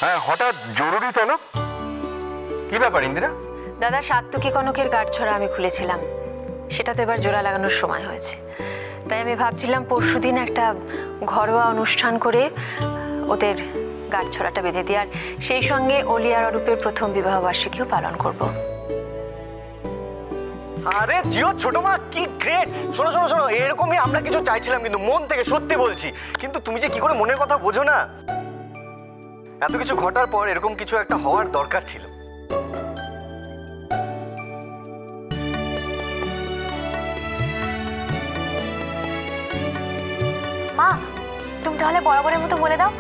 হ্যাঁ, হঠাৎ জরুরি তলব, কি ব্যাপার ইন্দিরা? দাদা, সাত্তুকি কনকের গাঁটছড়া আমি খুলেছিলাম, সেটা তো এবার জোড়া লাগানোর সময় হয়েছে। তাই আমি ভাবছিলাম পরশুদিন একটা ঘরোয়া অনুষ্ঠান করে ওদের গাঁটছড়াটা বেঁধে দিই, আর সেই সঙ্গে অলি আর অরূপের প্রথম বিবাহ বার্ষিকীও পালন করব। আরে জিও ছোট মা, কি গ্রেট! শোনো শোনো শোনো, এরকমই আমরা কিছু চাইছিলাম, কিন্তু মন থেকে সত্যি বলছি। কিন্তু তুমি যে কি করে মনের কথা বোঝো না। এত কিছু ঘটার পর এরকম কিছু একটা হওয়ার দরকার ছিল। মা, তুমি তাহলে বরাবরের মতো বলে দাও,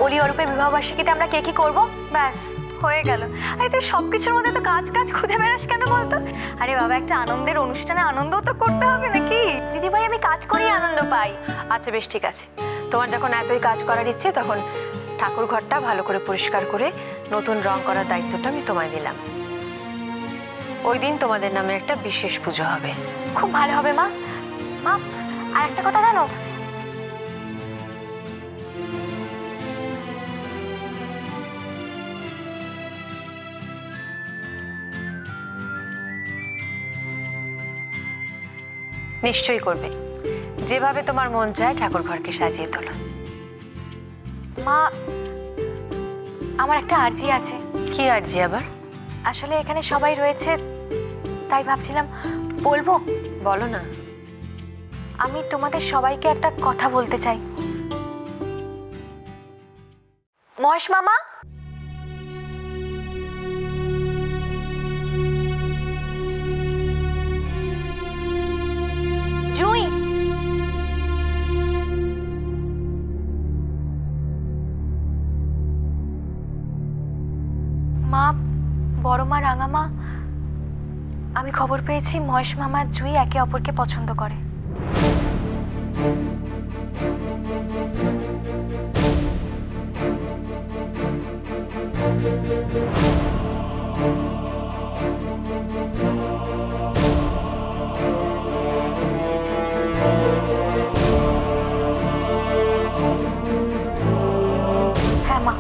অলি অরূপের বিবাহ বার্ষিকীতে আমরা কে কি করবো, ব্যাস হয়ে গেল। আরে তুই সবকিছুর মধ্যে তো কাজ কাজ খুঁজে বেড়াস কেন বলতো? আরে বাবা, একটা আনন্দের অনুষ্ঠানে আনন্দও তো করতে হবে নাকি? দিদি ভাই, আমি কাজ করি আনন্দ পাই। আচ্ছা বেশ, ঠিক আছে। তোমার যখন এতই কাজ করার ইচ্ছে, তখন ঠাকুর ঘরটা ভালো করে পরিষ্কার করে নতুন রং করার দায়িত্বটা আমি তোমায় দিলাম। ওই দিন তোমাদের নামে একটা বিশেষ পুজো হবে। খুব ভালো হবে মা। মা, আর একটা কথা জানো, নিশ্চয়ই করবে, যেভাবে তোমার মন চায় ঠাকুর ঘরকে সাজিয়ে তোলো। মা, আমার একটা আর্জি আছে। কি আর্জি আবার? আসলে এখানে সবাই রয়েছে, তাই ভাবছিলাম বলবো। বলো না। আমি তোমাদের সবাইকে একটা কথা বলতে চাই। মহেশ মামা, জুই, মা, বড় মা, রাঙামা, আমি খবর পেয়েছি মহেশ মামা জুই একে অপরকে পছন্দ করে। হ্যাঁ মা,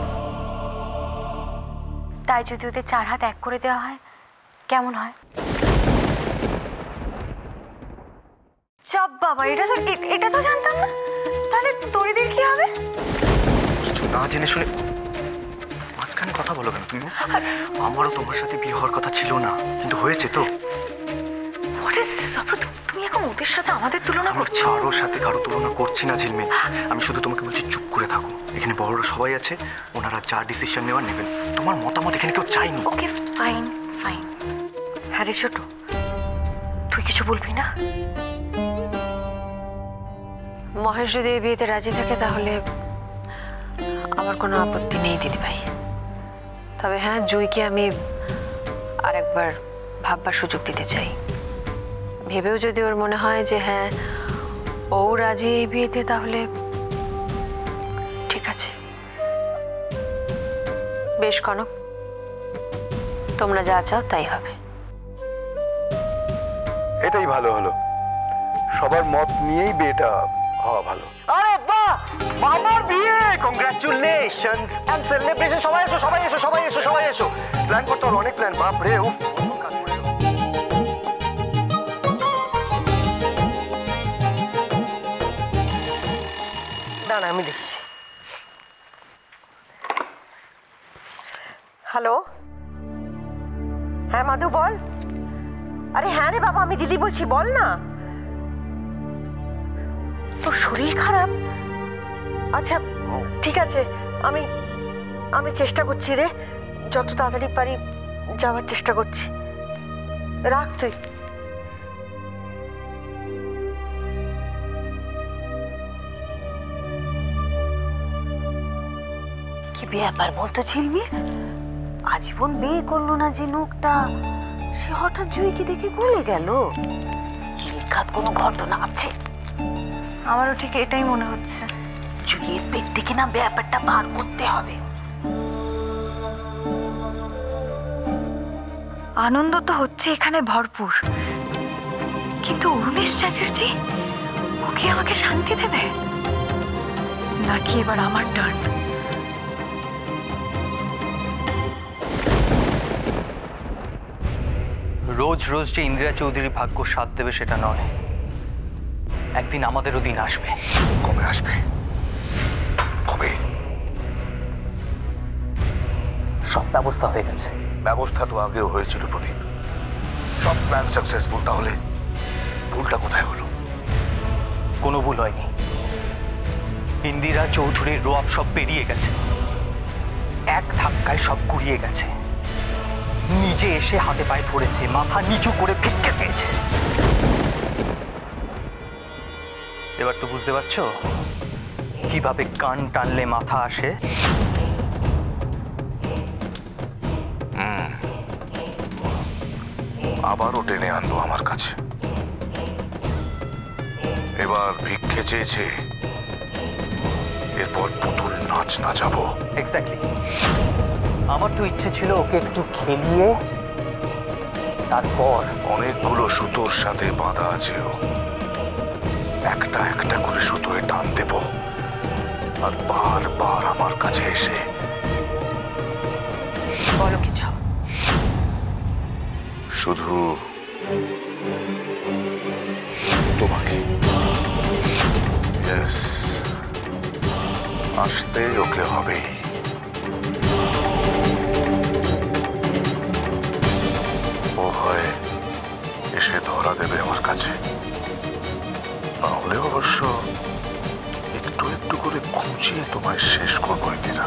তাই যদি ওদের 4 হাত এক করে দেওয়া হয় কেমন হয়? চাপ বাবা, এটা তো জানতাম না। তাহলে তোরিদের কি হবে? কিছু না জেনে শুনে মাঝখানে কথা বলো কেন তুমি? আমারও তোমার সাথে বিয়ে হওয়ার কথা ছিল না, কিন্তু হয়েছে তো। তুমি এখন ওদের সাথে আমাদের তুলনা করছো? কারোর সাথে কারো তুলনা করছি না ঝিলমিল। আমি শুধু তোমাকে বলছি চুপ করে থাকো। এখানে বড়রা সবাই আছে, ওনারা যা ডিসিশন নেওয়ার নেবেন। তোমার মতামত এখানে কেউ চাইনি। ওকে, ফাইন ফাইন। হ্যাঁ রে ছোট, তুই কিছু বলবি না? মহেশ যদি এই বিয়েতে রাজি থাকে তাহলে আমার কোনো আপত্তি নেই দিদিভাই। তবে হ্যাঁ, জুইকে আমি আরেকবার ভাববার সুযোগ দিতে চাই। ভেবেও যদি ওর মনে হয় যে হ্যাঁ ও রাজি এই বিয়েতে, তাহলে ঠিক আছে। বেশ কনক, তোমরা যা চাও তাই হবে। এটাই ভালো হলো, সবার মত নিয়েই বিয়েটা হওয়া ভালো। আরে বাহ, মামার বিয়ে! Congratulations and celebration. সবাই এসো সবাই এসো সবাই এসো সবাই এসো। প্ল্যান করতে হবে, অনেক প্ল্যান। বাপ রে, দাঁড়া, আমি দেখছি। হ্যালো, হ্যাঁ মাধু বল। আরে হ্যাঁ রে বাবা, আমি দিদি বলছি, বল না। তোর শরীর খারাপ? আচ্ছা ঠিক আছে, আমি আমি চেষ্টা করছি রে, যত তাড়াতাড়ি পারি যাওয়ার চেষ্টা করছি। রাখ তুই। কি ব্যাপার বলতো ঝিলমিল? আজীবন বিয়ে করলো না যে লোকটা, সে হঠাৎ জুইকে দেখে গলে গেল। বিখ্যাত কোনো ঘটনা আছে? আমারও ঠিক এটাই মনে হচ্ছে। জুইয়ের পেট থেকে না ব্যাপারটা বার করতে হবে। আনন্দ তো হচ্ছে এখানে ভরপুর, কিন্তু উর্মিশ চ্যাটার্জি ওকে আমাকে শান্তি দেবে নাকি এবার আমার টার্ন? রোজ রোজ যে ইন্দিরা চৌধুরী ভাগ্য সাথ দেবে সেটা নয়, একদিন আমাদেরও দিন আসবে। কবে আসবে? কবে? সব ব্যবস্থা হয়ে গেছে। ব্যবস্থা তো আগেও হয়েছিল প্রদীপ, সব প্ল্যান সাকসেসফুল। তাহলে ভুলটা কোথায় হলো? কোনো ভুল হয়নি। ইন্দিরা চৌধুরীর রোয়াব সব পেরিয়ে গেছে, এক ধাক্কায় সব গুড়িয়ে গেছে। নিজে এসে হাতে পায়ে ধরেছে, মাথা নিচু করে ভিক্ষে চেয়েছে। এবার তো বুঝতে পারছো কিভাবে কান টানলে মাথা আসে। আবারও টেনে আনলো আমার কাছে। এবার ভিক্ষে চেয়েছে, এরপর পুতুল নাচ নাচাবো। এক্স্যাক্টলি। আমার তো ইচ্ছে ছিল ওকে একটু খেলিয়ে তারপর। অনেকগুলো সুতোর সাথে বাঁধা আছে ও, একটা একটা করে সুতোয় টান দেব, আর বারবার আমার কাছে এসে বলো কি চাও? শুধু তোমাকে। Yes, আসতে ওকে হবেই। ও হয় এসে ধরা দেবে আমার কাছে, তাহলে অবশ্য একটু একটু করে খুঁচিয়ে তোমায় শেষ করবো এরা।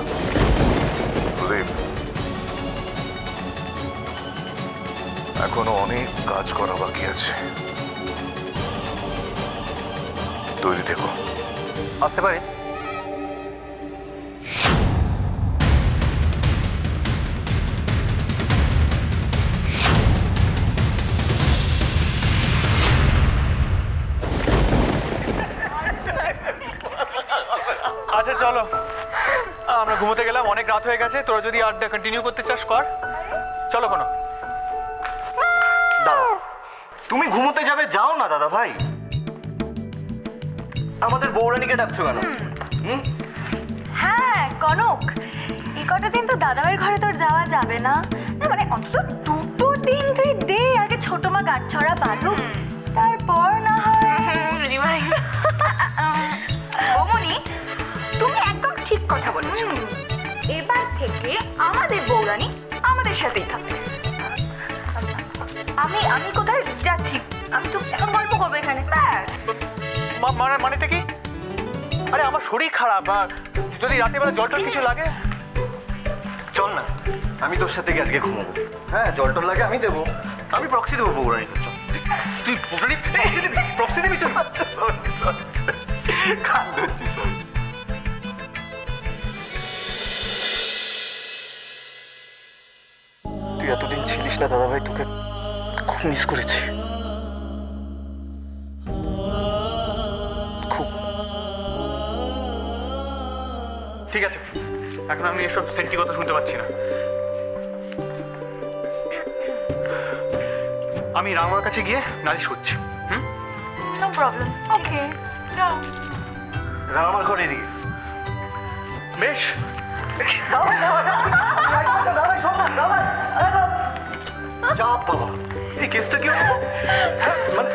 এখনো অনেক কাজ করা বাকি আছে, তৈরি থেকো। আসতে পারে। আচ্ছা চলো, আমরা ঘুমোতে গেলাম, অনেক রাত হয়ে গেছে। তোরা যদি আড্ডা কন্টিনিউ করতে চাস কর, চলো। কোনো দাঁড়াও, তুমি ঘুমোতে যাবে? যাও না দাদা ভাই, আমাদের বৌরানীকে ডাকছো কেন? হ্যাঁ কনক, এই কটা দিন তো দাদাভাইয়ের ঘরে তোর যাওয়া যাবে না। না মানে অন্তত দুটো দিন তুই দে, আগে ছোট মা গাঁট ছড়া বাঁধুক, তারপর না হয়। বৌমনি, তুমি একদম ঠিক কথা বলেছো। এবার থেকে আমাদের বৌরানী আমাদের সাথেই থাকবে। আমি কোথায় যাচ্ছি? আমি তো এখন গল্প করবো এখানে, ব্যাস। মানেটা কি? আরে আমার শরীর খারাপ, যদি রাতে বেলা জল টল কিছু লাগে। চল না, আমি তোর সাথে আজকে ঘুমাবো। হ্যাঁ, জল টল লাগে আমি দেবো, আমি প্রক্সি দেবো বৌরানী। তুই প্রক্সি দিবি? চল। তুই এতদিন ছিলিস না দাদা ভাই, তোকে খুব মিস করেছি, খুব। ঠিক আছে, এখন আমি এসব সেন্টি কথা শুনতে পাচ্ছি না। আমি রামার কাছে গিয়ে নালিশ করছি। নো প্রবলেম, ওকে যাও। আমার ঘরে এদিকে। বেশ, চাপ বাবা, এই কেসটা কি মানে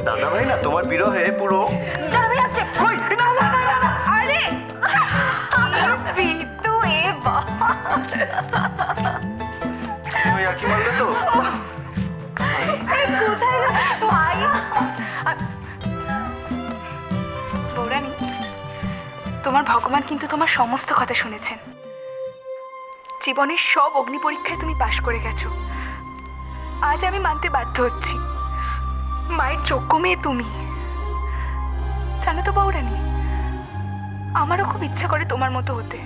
দাদা ভাই না তোমার বিরহে পুরো। দাদাভাই আসছে। আরে বিট্টু, এ বাবা, তুমি আর কি মারলে তো। কোথায় ভাই? বৌরানী, তোমার ভগবান কিন্তু তোমার সমস্ত কথা শুনেছেন। জীবনের সব অগ্নি পরীক্ষায় তুমি পাশ করে গেছো। আজ আমি মানতে বাধ্য হচ্ছি, মায়ের যোগ্য মেয়ে তুমি। জানো তো বৌরানী, আমারও খুব ইচ্ছা করে তোমার মতো হতে।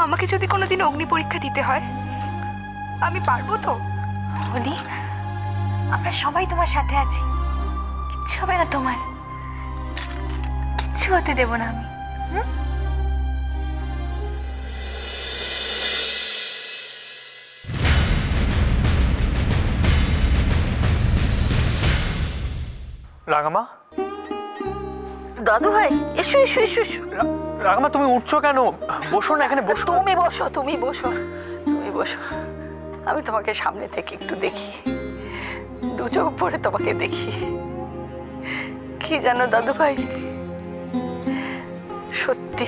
আমাকে যদি কোনোদিন অগ্নি পরীক্ষা দিতে হয়, আমি পারবো তো? বলি, আমরা সবাই তোমার সাথে আছি, কিচ্ছু হবে না তোমার, কিচ্ছু হতে দেব না আমি। রাগামা, দাদু ভাই, এসো এসো এসো এসো। রাগামা তুমি উঠছো কেন? বসো না, এখানে বসো। তুমি বসো, তুমি বসো, তুমি বসো। আমি তোমাকে সামনে থেকে একটু দেখি, দু চোখ পরে তোমাকে দেখি। কি জানো দাদু ভাই, সত্যি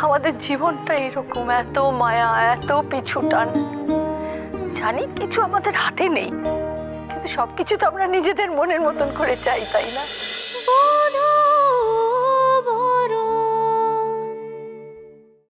আমাদের জীবনটা এরকম, এত মায়া, এত পিছু টান। জানি কিছু আমাদের হাতে নেই, কিন্তু সবকিছু তো আমরা নিজেদের মনের মতন করে চাই, তাই না?